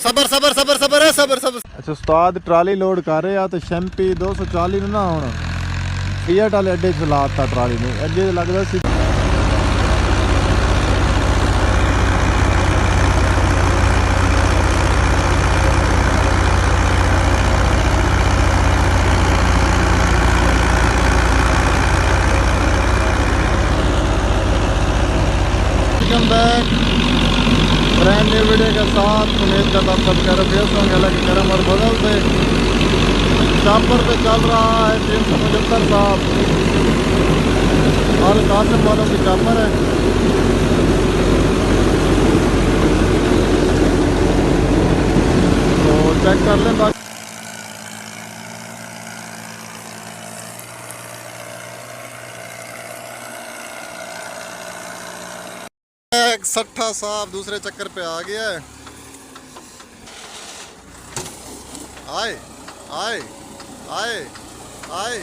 ਸਬਰ ਸਬਰ ਸਬਰ ਸਬਰ ਹੈ ਸਬਰ ਸਬਰ। ਅੱਛਾ ਉਸਤਾਦ ਟਰਾਲੀ ਲੋਡ ਕਰ ਰਿਹਾ ਤੇ ਸ਼ੈਂਪੀ 240 ਨੂੰ ਨਾ ਹੁਣ ਫੀਅਟ ਵਾਲੇ ਅੱਡੇ 'ਚ ਲਾਤਾ ਟਰਾਲੀ ਨੂੰ। ਅੱਗੇ ਲੱਗਦਾ ਸੀ ब्रांड न्यू वीडियो के साथ उम्मीद करता हूँ सब खैरियत होंगे। अलग करम और बदल से चापर पे चल रहा है 375 साहब और कासिम वालों की चापर है। तो चेक कर लें बाकी 60 साहब दूसरे चक्कर पे आ गया है। आए आए आए आए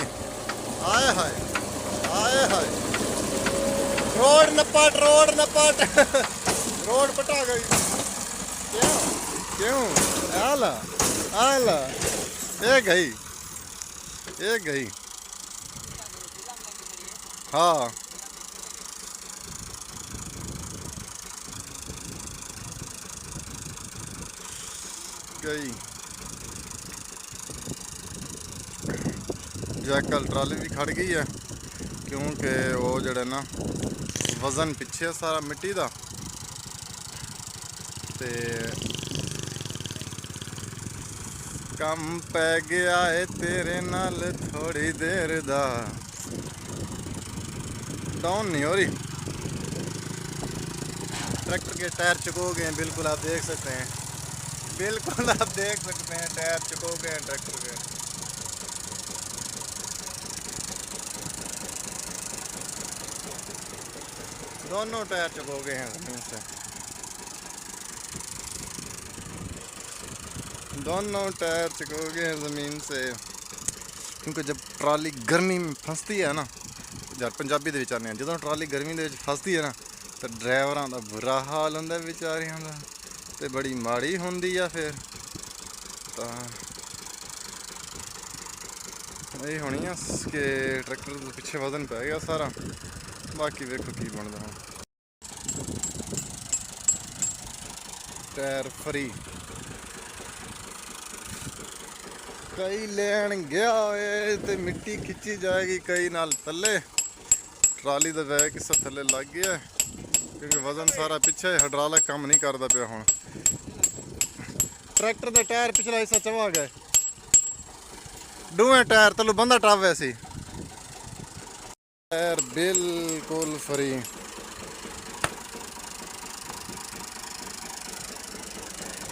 आए हाय आए हाय रोड नपट रोड पटा गई। क्यों क्यों आला आला ये गई हाँ गई। जैकल ट्राली भी खड़ गई है क्योंकि वो जड़ा ना वजन पिछे सारा मिट्टी का ते कम पै गया है तेरे नाल थोड़ी देर दा। डाउन नहीं हो रही। ट्रैक्टर के टायर चुको गए हैं बिल्कुल आप देख सकते हैं। बिल्कुल आप देख सकते हैं टायर चुको गए हैं ट्रैक्टर के। दोनों टायर चुको गए हैं जमीन से। दोनों टायर चुको गए हैं ज़मीन से क्योंकि जब ट्राली गर्मी में फंसती है ना यार पंजाबी दे विच आने जो ट्राली गर्मी दे विच फंसती है ना तो ड्राइवरां दा बुरा हाल हुंदा बेचारियां दा ते बड़ी माड़ी हुंदी आ। फिर तो यही होनी है कि ट्रैक्टर के पिछे वजन पै गया सारा। बाकी देखो की बनता है। टायर फ्री कई लैन गया होए ते मिट्टी खिंची जाएगी कई नाल थले। ट्राली का बैग किसा थले लग गया क्योंकि वजन सारा पिछे हाइड्रोलिक काम नहीं करता पिया। हुण ट्रैक्टर के टायर पिछला हिस्सा चवा गए दोवें टायर तलू बंदा टप वैसी टायर बिल्कुल फ्री।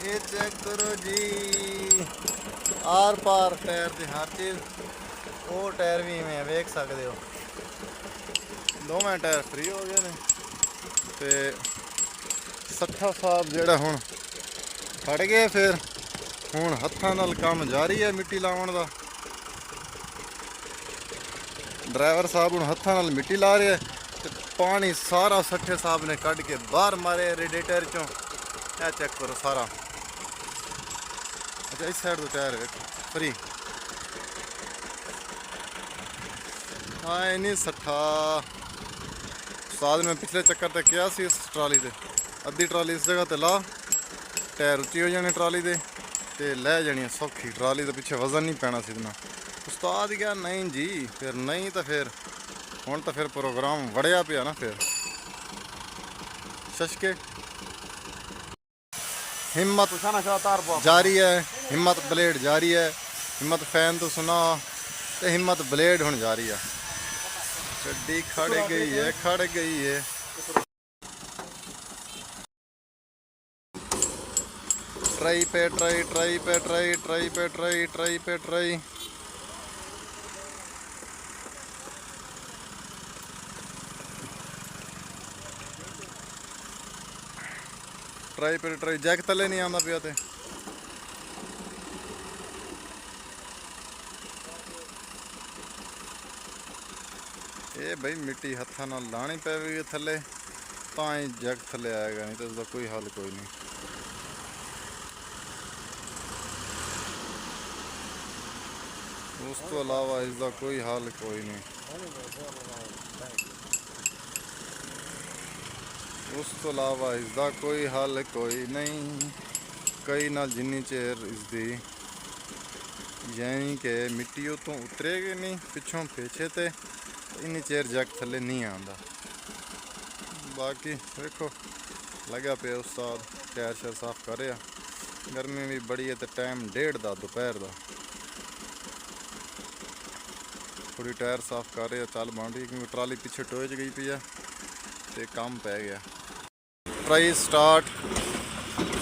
ये चेक करो जी आर पार टायर की हर चीज़। वो टायर भी मैं वेख सकते हो दोवें टायर फ्री हो गए हैं। तो 60 साहब जोड़ा हुण खड़ गए। फिर हुण हत्थां नाल काम जारी है मिट्टी लाउण दा। ड्राइवर साहब हुण हत्थां नाल मिट्टी ला रहे हैं तो पानी सारा 60 साहब ने कढ़ के बाहर मारे रेडिएटर चों। यह चेक करो सारा। अच्छा इस साइड तो टायर वेखो फ्री। हाँ नहीं 60 साल में पिछले चक्कर तक किया सी इस ट्राली से अद्धी ट्राली इस जगह ते ला टायर उच्ची हो जाने ट्राली दे ते लै जानी सौखी ट्राली के पिछे वजन नहीं पैना सीधना। उस्ताद क्या नहीं जी फिर नहीं तो फिर हुण तो फिर प्रोग्राम वड़िया पिया ना। फिर शशके हिम्मत जारी है हिम्मत ब्लेड जारी है। हिम्मत फैन तो सुना तो हिम्मत ब्लेड हुण जारी है। गड्डी खड़ गई है ट्राई पे ट्राई ट्राई पे ट्राई ट्राई पे ट्राई ट्राई पे ट्राई। ट्राई पे ट्राई जैक थले नहीं आंदा पिया ते ये भाई मिट्टी हत्थां नाल लानी पेगी थले तां ही जैक थले आएगा नहीं तो उसका कोई हल कोई नहीं। ਉਸ ਤੋਂ ਇਲਾਵਾ ਇਸ ਦਾ ਕੋਈ ਹੱਲ ਕੋਈ ਨਹੀਂ। ਉਸ ਤੋਂ ਇਲਾਵਾ ਇਸ ਦਾ ਕੋਈ ਹੱਲ ਕੋਈ ਨਹੀਂ। ਕਈ ਨਾਲ ਜਿੰਨੀ ਚਿਰ ਇਸ ਦੀ ਯਾਨੀ ਕਿ ਮਿੱਟੀ ਉਤੋਂ ਉਤਰੇਗੀ ਨਹੀਂ ਪਿੱਛੋਂ ਪੇਛੇ ਤੇ ਇੰਨੀ ਚਿਰ ਜੱਗ ਥੱਲੇ ਨਹੀਂ ਆਉਂਦਾ। ਬਾਕੀ ਵੇਖੋ ਲੱਗਿਆ ਪਿਆ ਉਸਤਾਦ ਟਾਇਰ ਸ਼ਾਇਰ ਸਾਫ਼ ਕਰ ਰਿਹਾ। ਗਰਮੀ ਵੀ ਬੜੀ ਹੈ ਤੇ ਟਾਈਮ 1:30 ਦਾ ਦੁਪਹਿਰ ਦਾ। थोड़ी टायर साफ कर रहे हैं, चाल बन रही है क्योंकि ट्राली पीछे टोए च गई पी है तो काम पै गया। ट्राई स्टार्ट,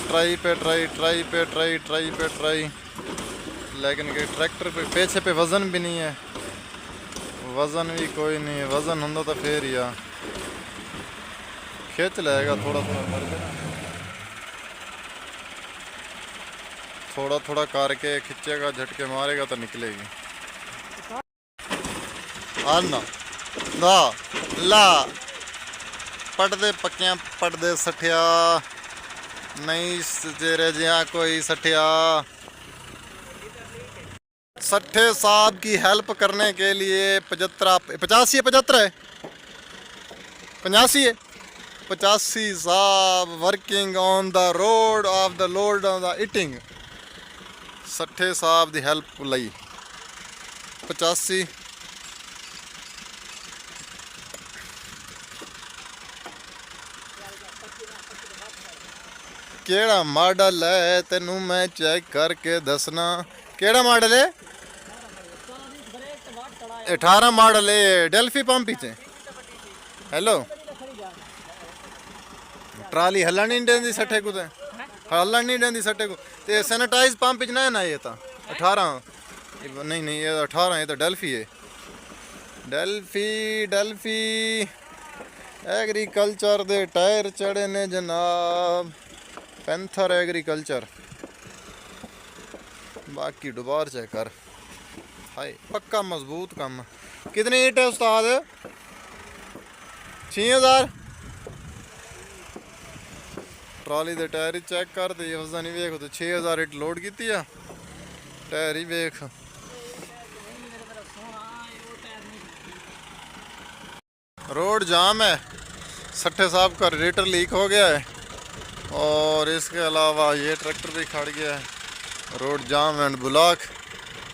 ट्राई पे ट्राई, ट्राई पे ट्राई, ट्राई पे ट्राई, लेकिन कि ट्रैक्टर पे पीछे पे वज़न भी नहीं है, वज़न भी कोई नहीं है। वज़न होंगे तो फिर ही खिंच लेगा थोड़ा थोड़ा करके, थोड़ा थोड़ा करके खिंचेगा, झटके मारेगा तो निकलेगी। आना दा ला पढ़दे पक्कियां पढ़दे सठिया नहीं जेरे जिया कोई सठिया। सठे साहब की हेल्प करने के लिए 85 है 85 साहब working on the road of the load of the eating. Sathe साहब की हेल्प लई 85 केड़ा मॉडल है तेनू मैं चेक करके दसना। केड़ा मॉडल है? 18 मॉडल है डेल्फी पंप पीछे। हेलो ट्राली हल्ला नहीं देंदी सठे को, हल्ला नहीं देंदी सठे को ते सैनिटाइज पंप ना है ना। ये तो 18 नहीं ये 18 ये तो डेल्फी है। डेल्फी एग्रीकल्चर दे टायर चढ़े ने जनाब, पैंथर एग्रीकल्चर। बाकी दुबार चेक कर, हाय पक्का मजबूत काम। कितनी ईट है उस्ताद? 6000। ट्राली दे टायर ही चेक कर ते वजन ही वेख तो 6000 ईट लोड की है। टायर ही वेख, रोड जाम है। सट्टे साहब का रेडिएटर लीक हो गया है और इसके अलावा ये ट्रैक्टर भी खड़ गया है। Road jam and block.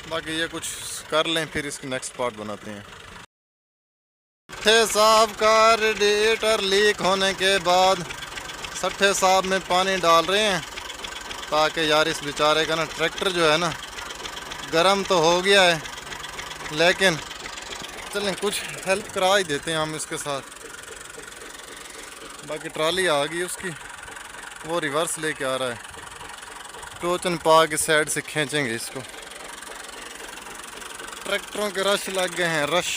बाकी ये कुछ कर लें फिर इसकी नेक्स्ट पार्ट बनाते हैं। सट्टे साहब का रेडिएटर लीक होने के बाद सट्टे साहब में पानी डाल रहे हैं ताकि यार इस बेचारे का ना ट्रैक्टर जो है ना गर्म तो हो गया है, लेकिन चलें कुछ हेल्प करा ही देते हैं हम इसके साथ। बाकी ट्राली आ गई उसकी, वो रिवर्स लेके आ रहा है। टोचन पा के साइड से खींचेंगे इसको। ट्रैक्टरों के रश लग गए हैं, रश।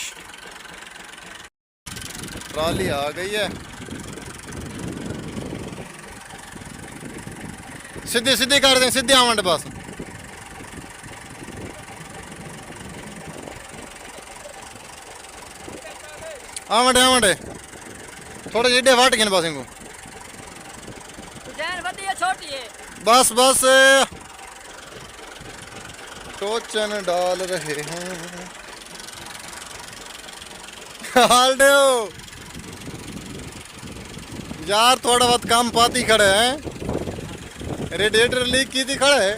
ट्राली आ गई है, सीधी सीधी कर दें, सीधी आवंड बस। आवंडे आवंडे थोड़े जिडे वाट गए बस इनको। छोटी है बस बस। टोचन डाल रहे हैं। हाल दो यार, थोड़ा बहुत काम पाती खड़े हैं। रेडिएटर लीक की थी खड़े।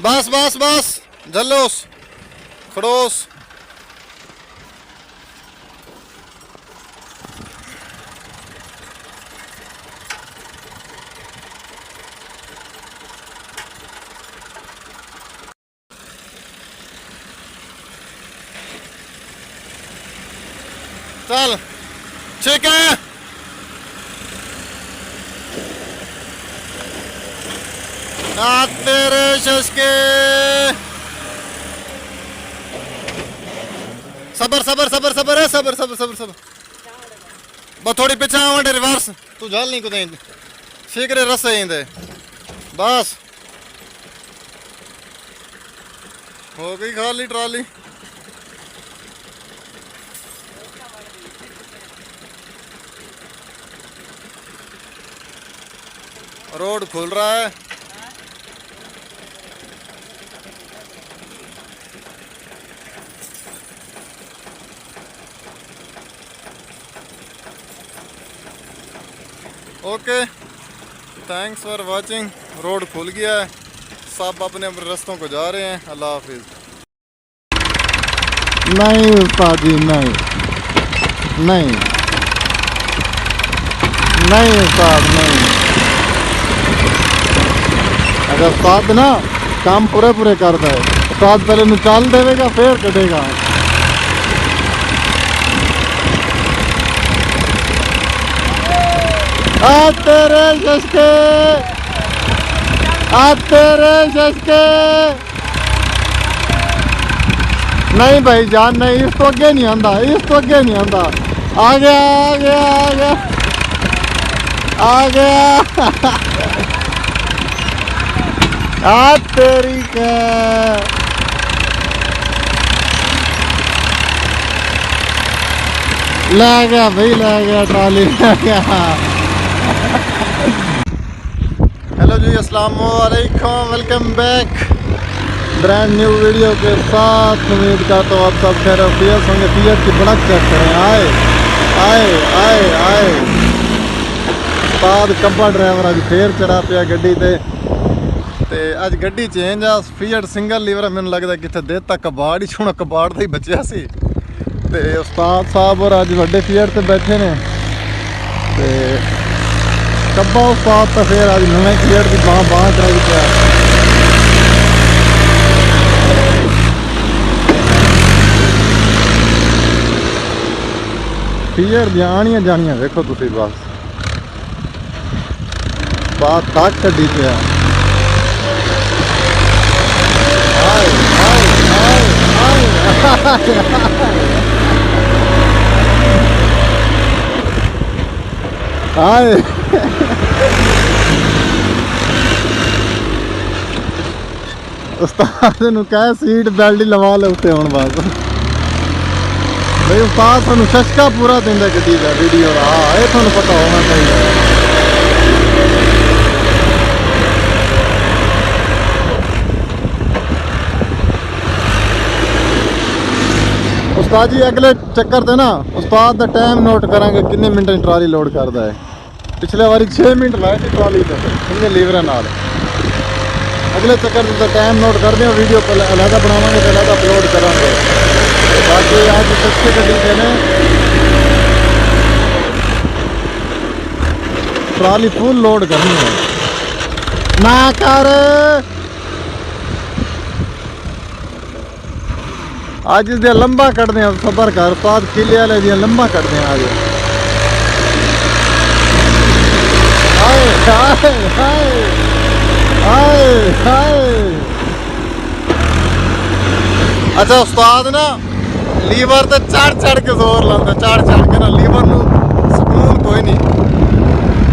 बस बस बस जल्लोस खड़ोस। चल ठीक है। तेरे शशके सबर सबर सबर सबर है, सबर सबर सबर सबर। बस थोड़ी पीछे आवंडे रिवर्स। तू जल नहीं कुछ शीघ्र रस आइंदे। बस हो गई खाली ट्राली। रोड खुल रहा है। Okay, thanks for watching. Road खुल गया है, सब अपने अपने रास्तों को जा रहे हैं। अल्लाह हाफिज। नहीं उस्ताद जी, नहीं नहीं नहीं उस्ताद नहीं। अगर उस्ताद ना काम पूरे पूरे करता है, उस्ताद पहले निकाल देगा फिर कटेगा। तेरे शशके, तेरे शशके। नहीं भाई जान नहीं, इस तो अगे नहीं आंदा, इस तो अगे नहीं आंदा। आ गया आ गया आ गया आ गया। आ तेरी का ले गया भाई, ले गया ट्राली ले गया। हेलो जी, अस्सलाम वालेकुम, welcome back brand new video के साथ। उम्मीद करता हूँ आप सब खैर खैरियत होंगे। फियट की बड़क चेक करें। आए आए आए आए उस्ताद कब्बा ड्राइवर अज फिर चढ़ा पिया गड्डी ते अज गड्डी चेंज आ। फियट सिंगल लीवर मैनूं लगदा कित्थे देता कबाड़ ही छूना, कबाड़ दा ही बचिया सी। ते उस्ताद साहब और अज वड्डे फियट ते बैठे ने ते कब्बा उस्ताद तो फिर अज नवें फियट की बांह कराई पिया। फियट दियां आनियां जानियां वेखो तुसीं, बस बात तक छड्डी पिया। हाय उस्ताद नूं कह सीट बेल्ट लवा लो उत्ते हुण बस। भाई उस्ताद तुहानूं शशका पूरा दिंदा गड्डी दा वीडियो दा, ये तुहानूं पता होना चाहिए। उस्ताद जी अगले चक्कर ते ना उस्ताद दा टाइम नोट करांगे किन्ने मिनट ट्राली लोड करदा है। पिछले बारी 6 मिनट लाए थे ट्राली ते इन्ने लीवरां नाल। अगले चक्कर का टाइम नोट करते हैं, वीडियो को अलग बनावांगे तो अलग अपलोड करांगे। बाकी आज सस्ते गड्डी से ने ट्राली फुल लोड करनी है ना कर। आज इस लंबा कटते हैं, सबर कर उस्ताद किले वाले दियां लंबा कटते हैं आज। हाय हाय हाय हाय हाय। अच्छा उस्ताद ना लीवर ते चढ़ चढ़ के जोर लांदा, चढ़ चढ़ के ना लीवर नूं सुकून कोई नहीं।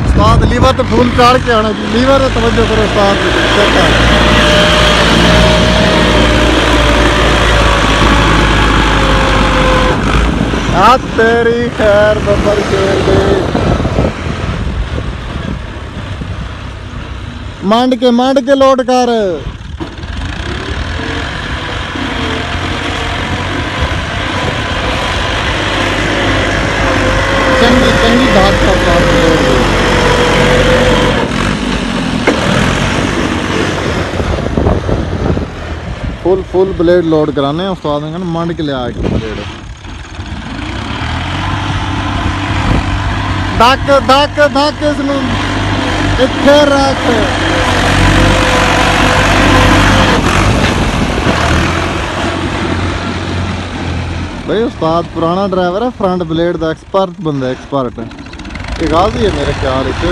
उस्ताद लीवर ते फुल चढ़ के आना, लीवर ते तवज्जो करो उस्ताद ते। आ तेरी खैर बबर शेर दे। मांड के लोड कर। चंगी चंगी धात का साथ लोड दे। फुल ब्लेड लोड कराने हैं उस्ताद ने, मांड के लिया ब्लेड। धक धक धक इसनूं इत्थे रख। भाई उस्ताद पुराना ड्राइवर है, फ्रंट ब्लेड का एक्सपर्ट बंदा, एक्सपर्ट है। गाजी है मेरे ख्याल च,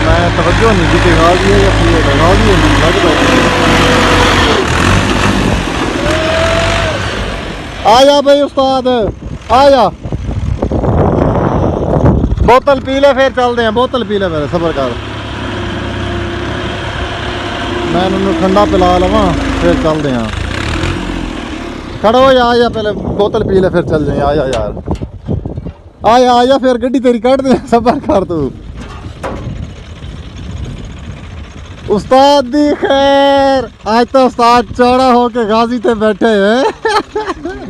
मैं तवज्जो नहीं की गाजी है या फिर गाजी है नहीं लगता। आ जा भाई उस्ताद आ जा, बोतल पी ले फिर चलते हैं। बोतल पी ले मेरे, सबर कर, मैं उन्होंने ठंडा पिला लवा फिर चलते हैं। खड़ो हो जा पहले बोतल पी ले फिर चल जाए। आ जा यार, आ जा फिर गड्डी तेरी कट दे, सबर कर तू। उस्ताद दी खैर, आज तो उस्ताद चौड़ा होके गाजी ते बैठे हैं।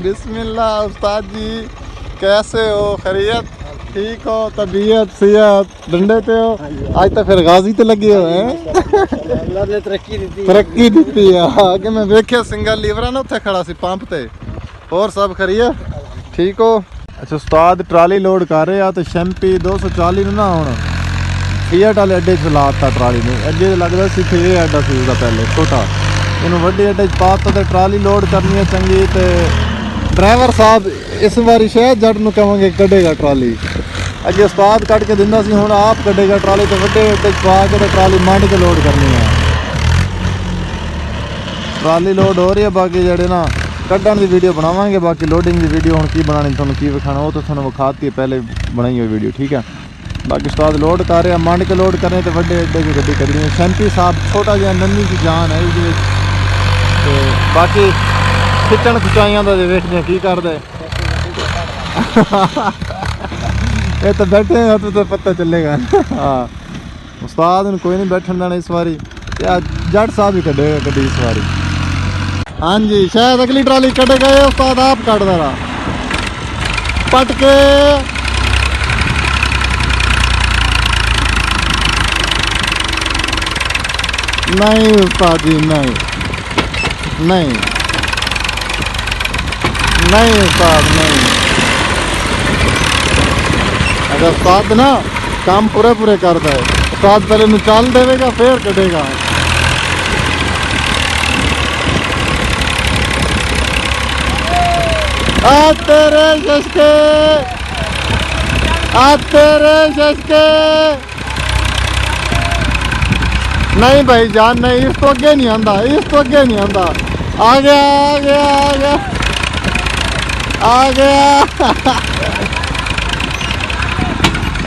बिस्मिल्लाह उस्ताद जी, कैसे हो? खैरियत? ठीक हो? तबीयत सेहत डंडे ते हो? आज तो फिर गाजी ते लगे हो हैं। तरक्की दी है कि मैं वेख्या सिंगल लीवर ना उत्थे खड़ा सी पंप ते। और सब खैरियत? ठीक हो? अच्छा उस्ताद ट्राली लोड कर रहे तो शैंपी 240 ना हुण फीएट वाले अड्डे च लाता ट्राली ने। अगे लगता सी कि ये अड्डा सी उसका पहले छोटा, इन्हू वड्डे अड्डे च पाता तो ट्राली लोड करनी है चंगी। तो ड्राइवर साहब इस बारी शायद जट नूं कहांगे कढेगा ट्राली। अगे उस्ताद कट के दिंदा सी, हुण आप कढेगा ट्राली। तो वड्डे अड्डे च पा के ट्राली मंड के लोड करनी है। ट्राली लोड हो रही है, बाकी जेडे ना कड्ढण की वीडियो बनावांगे, बाकी लोडिंग की वीडियो हुण की बनानी तुहानूं की विखाना वो तो तुहानूं विखाती है पहले बनाई हुई वीडियो, ठीक है। बाकी उस्ताद लोड कर रहे हैं, मंड के लोड करें तो वड्डे अड्डे की गड्डी करनी है। शैंपी साहब छोटा जिहा नन्नी की जान है इसदे विच। ते बाकी खिच्चण खिचाइयां दा वेखदे की करदे। ये तो बैठे हैं तो पता चलेगा। हाँ उस्ताद नूं कोई नहीं बैठन देना इस बारी, जट साहब ही कढेगा गड्डी इस बारी। हाँ जी शायद अगली ट्राली कटे गए उस्ताद आप काट देना पटके। नहीं उस्ताद जी नहीं नहीं नहीं उस्ताद नहीं। अगर उस्ताद ना काम पूरे पूरे करता है, उस्ताद पहले निकाल देगा फिर कटेगा। आ तेरे शशके, आ तेरे शशके। नहीं भाई जान नहीं, इस तो अगे नहीं आंदा, इस तो अगे नहीं आंदा। आ गया आ गया आ गया आ गया।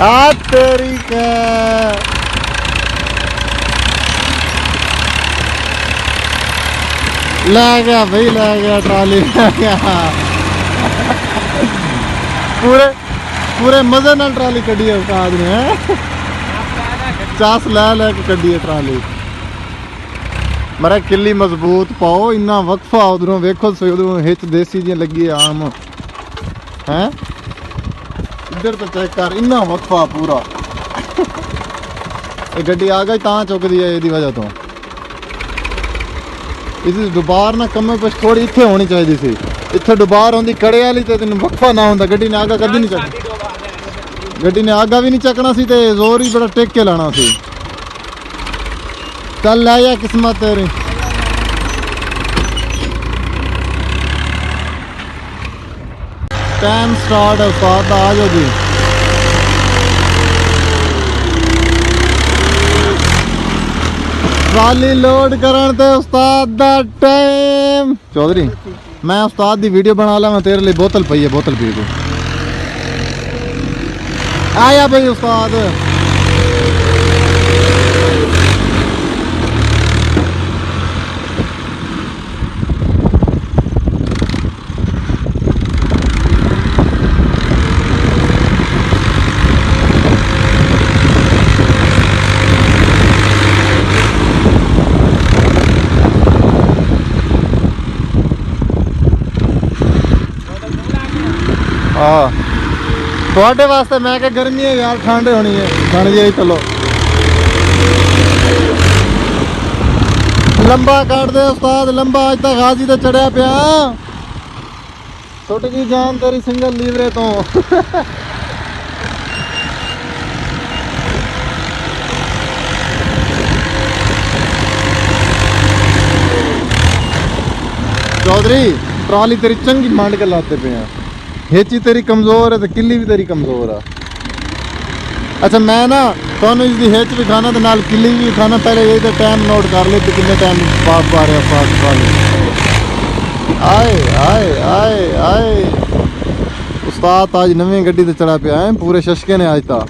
आ तेरी का ले गया भाई, ले गया ट्राली ले गया। पूरे पूरे मजे नाल ट्राली कड्डी है उस्ताद ने। चास लै के कड्डी है ट्राली। मरा किली मजबूत पाओ, इन्ना वक्फा उधरों वेखो सो, उधरों हिच देसी जी लगी है आम है। इधर तो चेक कर, इन्ना वक्फा पूरा। ये गड्डी आ गई तां चुकदी है इहदी वजह तो। इस दुबार ना कमे पे थोड़ी इत्थे होनी चाहिए सी, इत्थे दुबार आउंदी कड़े वाली ते तेन वक्फा ना हुंदा। गड्डी ने आगा कदी नहीं चक, गड्डी ने आगा भी नहीं चकना सी ते जोर ही बड़ा टेक के लाना सी। चल लै जा किस्मत तेरी। टाइम स्टार्ट है उस्ताद, आ जाओ जी। ट्राली लोड करन ते उस्ताद दा टाइम। चौधरी मैं उस्ताद दी वीडियो बना ला, मैं तेरे लिए बोतल पई है, बोतल पी तू। आया भाई उस्ताद। हाँ थोड़े वास्ते मैं क्या गर्मी है यार, ठंड होनी है ठंड जी। चलो लंबा काट दे उस्ताद, लंबा अज तक गाजी तो चढ़िया पिया। छुट गई जान तेरी सिंगल लीवरे तो। चौधरी ट्राली तेरी चंगी मांड के लाते पे हैं, हेची तेरी कमजोर है तो किली भी तेरी कमजोर है। अच्छा मैं ना तुहानू इसकी हेच भी खाना तो नाल किली भी खाना। पहले यही तो टाइम नोट कर ले कितने टाइम पास पा रहे फास्ट ट्राली। आए आए आए आए उस्ताद आज नवी गड्डी ते चढ़ा पे आए, पूरे शशके ने आज ता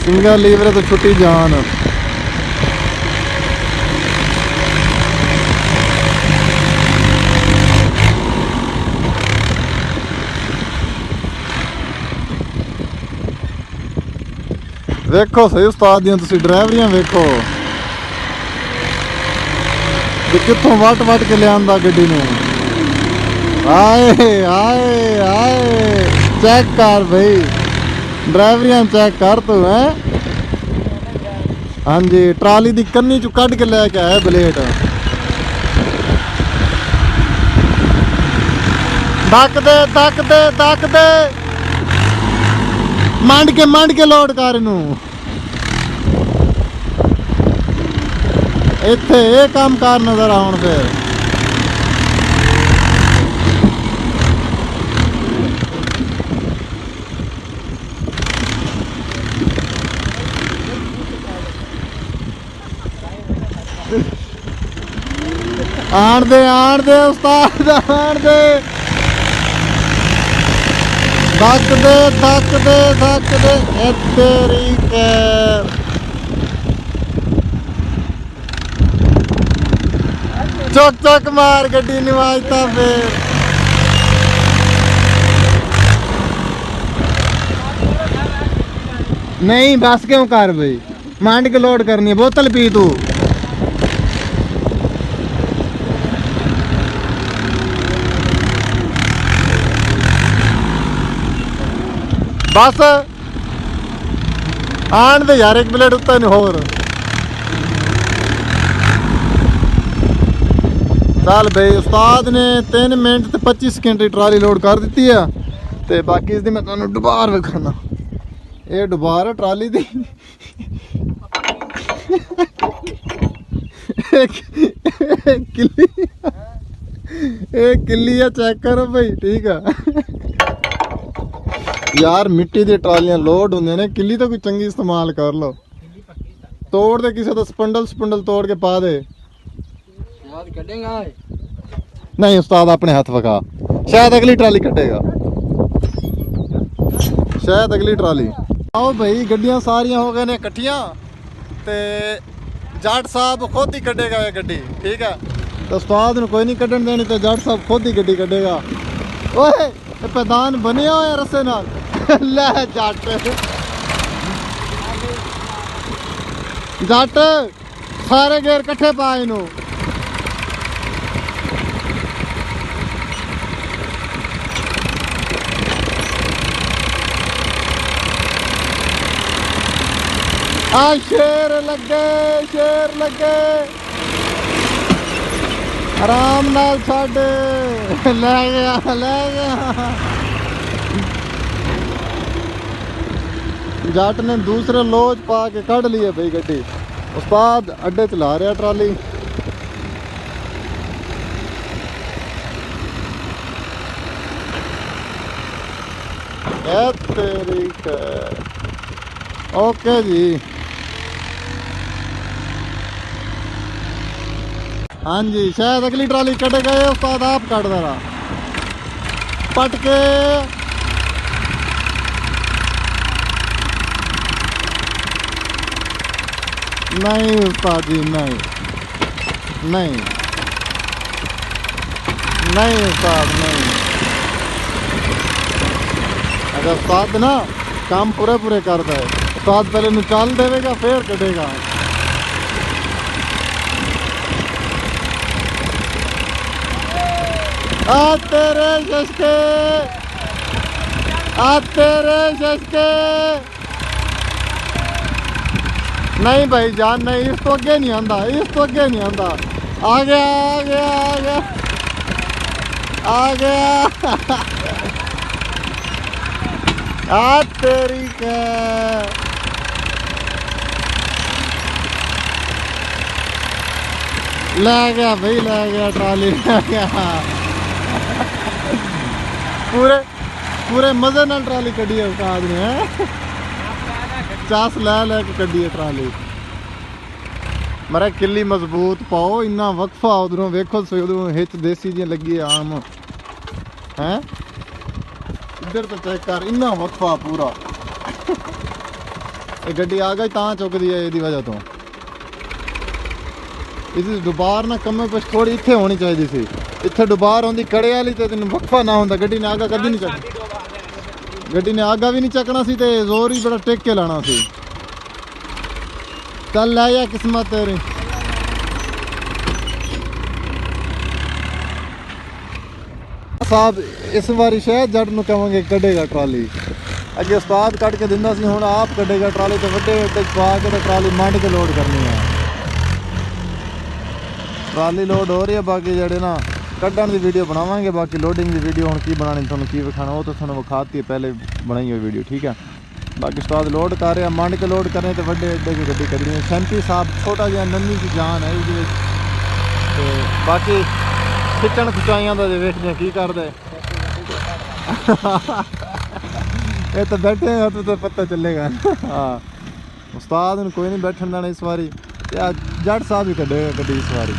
सिंगल लीवर तो छुट्टी जान। वेखो सही उस्ताद दियां तुसीं ड्राइवरियां वेखो। ਤੇ ਕਿੱਥੋਂ ਵੱਟ ਕੇ ਲਿਆਂਦਾ ਗੱਡੀ ਨੂੰ। ਆਏ ਆਏ ਆਏ ਚੈੱਕ ਕਰ ਬਈ, ਡਰਾਈਵਰੀਆਂ ਚੈੱਕ ਕਰ ਤੂੰ ਹੈ। ਹਾਂਜੀ ਟਰਾਲੀ ਦੀ ਕੰਨੀ ਚੋਂ ਕੱਢ ਕੇ ਲੈ ਕੇ ਆਇਆ ਬਲੇਡ। ਧੱਕ ਦੇ ਮੰਡ ਕੇ ਲੋਡ ਕਰ ਇਹਨੂੰ। ਇੱਥੇ ਇਹ ਕੰਮ ਕਰ ਨਜ਼ਰ ਆਉਣ ਫਿਰ। ਆਣ ਦੇ ਉਸਤਾਦ ਆਣ ਦੇ। ਧੱਕ ਦੇ ਤੇਰੀ ਕੈਰ। ਚੁੱਕ ਮਾਰ ਗੱਡੀ ਨੂੰ ਅੱਜ ਤਾਂ ਫੇਰ। ਨਹੀਂ ਬਸ ਕਿਉਂ ਕਰ ਬਈ, ਮੰਡ ਕੇ ਲੋਡ ਕਰਨੀ ਹੈ। ਬੋਤਲ ਪੀ ਤੂੰ। बस आन दे यार, एक प्लेट उत्ता नहीं होर। चल भाई उस्ताद ने 3 मिनट ते 25 सेकंड ट्राली लोड कर दी है। ते बाकी इसदी मैं तुहानू डुबार विखाना। ये डुबार है ट्राली दी। किल्ली है, चेक करो भाई। ठीक है यार, मिट्टी दी ट्रालियां लोड होंगे ने, किल्ली तो कोई चंगी इस्तेमाल कर लो। तोड़ दे किसी तो स्पंडल तोड़ के पा दे। नहीं उस्ताद अपने हाथ वखा, शायद अगली ट्राली कटेगा, शायद अगली ट्राली। आओ भाई गड्डियां सारियां हो गए ने इकट्ठियां ते जट साहब खुद ही कटेगा ये गड्डी। ठीक है तो उस्ताद ने कोई नहीं कटन देनी, तो जट साहब खुद ही गड्डी कटेगा। ओए पैदान बने हुए रस्से नाल। ले जट सारे गेर कट्ठे पा इनू। आ शेर लगे आराम नाल छड़। ले गया जट ने दूसरे लोच पा के कढ़ लिए भाई गड्डी। उस्ताद अड्डे चला रहा ट्राली। तेरी ओके जी। हाँ जी शायद अगली ट्राली कट गए। उस्ताद आप कट दे रहा पट के। नहीं उस्ताद जी नहीं उस्ताद नहीं। अगर उस्ताद ना काम पूरे करता है, उस्ताद पहले निकाल देगा फिर कटेगा। आ तेरे शशके नहीं भाई जान नहीं, इस तो अगे नहीं आंदा, आ गया आ तेरी के। ले गया भाई, ले गया ट्राली, ले गया। पूरे मजे नाल ट्राली कड्डी है उस्ताद ने। चास ले के कड्डी है ट्राली। मरा किल्ली मजबूत पाओ, इन्ना वक्फा उधरों वेखो, उधरों हिच देसी जी लगी है आम है। इधर तो चेक कर, इन्ना वक्फा पूरा। ये गड्डी आ गई तां चुकदी है इहदी वजह तो। इस दुबार ना कमे पे थोड़ी इत्थे होनी चाहिए सी। इत्थे दुबार होंदी कड़े वाली ते तेन वक्फा ना होंदा, गड्डी ने आगा कदी नहीं चकना। गड्डी ने आगा भी नहीं चकना सी ते जोर ही बड़ा टेक के लाना सी। चल ले या किस्मत तेरी। ਸਾਹਿਬ ਇਸ ਵਾਰੀ ਸ਼ਾਇਦ ਜੱਟ ਨੂੰ ਕਹਾਂਗੇ ਕੱਢੇਗਾ ਟਰਾਲੀ। ਅੱਗੇ ਉਸਤਾਦ ਕੱਢ ਕੇ ਦਿੰਦਾ ਸੀ, ਹੁਣ ਆਪ ਕੱਢੇਗਾ ਟਰਾਲੀ ਤੇ ਵੱਡੇ ਵੱਡੇ ਪਾ ਕੇ ਤੇ ਟਰਾਲੀ ਮੰਡ ਕੇ ਲੋਡ ਕਰਨੀ ਹੈ। ਟਰਾਲੀ ਲੋਡ ਹੋ ਰਹੀ ਹੈ। ਬਾਕੀ ਜਿਹੜੇ ਨਾ ਕੱਢਣ ਦੀ ਵੀਡੀਓ ਬਣਾਵਾਂਗੇ, ਬਾਕੀ ਲੋਡਿੰਗ ਦੀ ਵੀਡੀਓ ਹੁਣ ਕੀ ਬਣਾਣੀ, ਤੁਹਾਨੂੰ ਕੀ ਵਿਖਾਣਾ ਉਹ ਤਾਂ ਤੁਹਾਨੂੰ ਵਿਖਾਤੀ ਹੈ ਪਹਿਲੇ ਬਣਾਈ ਹੋਈ ਵੀਡੀਓ, ਠੀਕ ਹੈ। ਬਾਕੀ ਉਸਤਾਦ ਲੋਡ ਕਰ ਰਿਹਾ, ਮੰਡ ਕੇ ਲੋਡ ਕਰਨੇ ਤੇ ਵੱਡੇ ਅੱਡੇ ਦੀ ਗੱਡੀ ਕੱਢਣੀ ਹੈ। ਸ਼ੈਂਪੀ ਸਾਹਿਬ ਛੋਟਾ ਜਿਹਾ ਨੰਨੀ ਦੀ ਜਾਨ ਹੈ ਇਹਦੇ ਵਿੱਚ, ਤੇ ਬਾਕੀ ਖਿੱਚਣ ਖੁਚਾਈਆਂ ਦਾ ਜੇ ਵੇਖਦੇ ਹਾਂ ਕੀ ਕਰਦੇ। ਇਹ ਤਾਂ ਬੈਠੇ ਆ ਤਾਂ ਪਤਾ ਚੱਲੇਗਾ। ਹਾਂ ਉਸਤਾਦ ਨੂੰ ਕੋਈ ਨਹੀਂ ਬੈਠਣ ਦੇਣਾ ਇਸ ਵਾਰੀ, ਤੇ ਜੱਟ ਸਾਹਿਬ ਹੀ ਕੱਢੇਗਾ ਗੱਡੀ ਇਸ ਵਾਰੀ।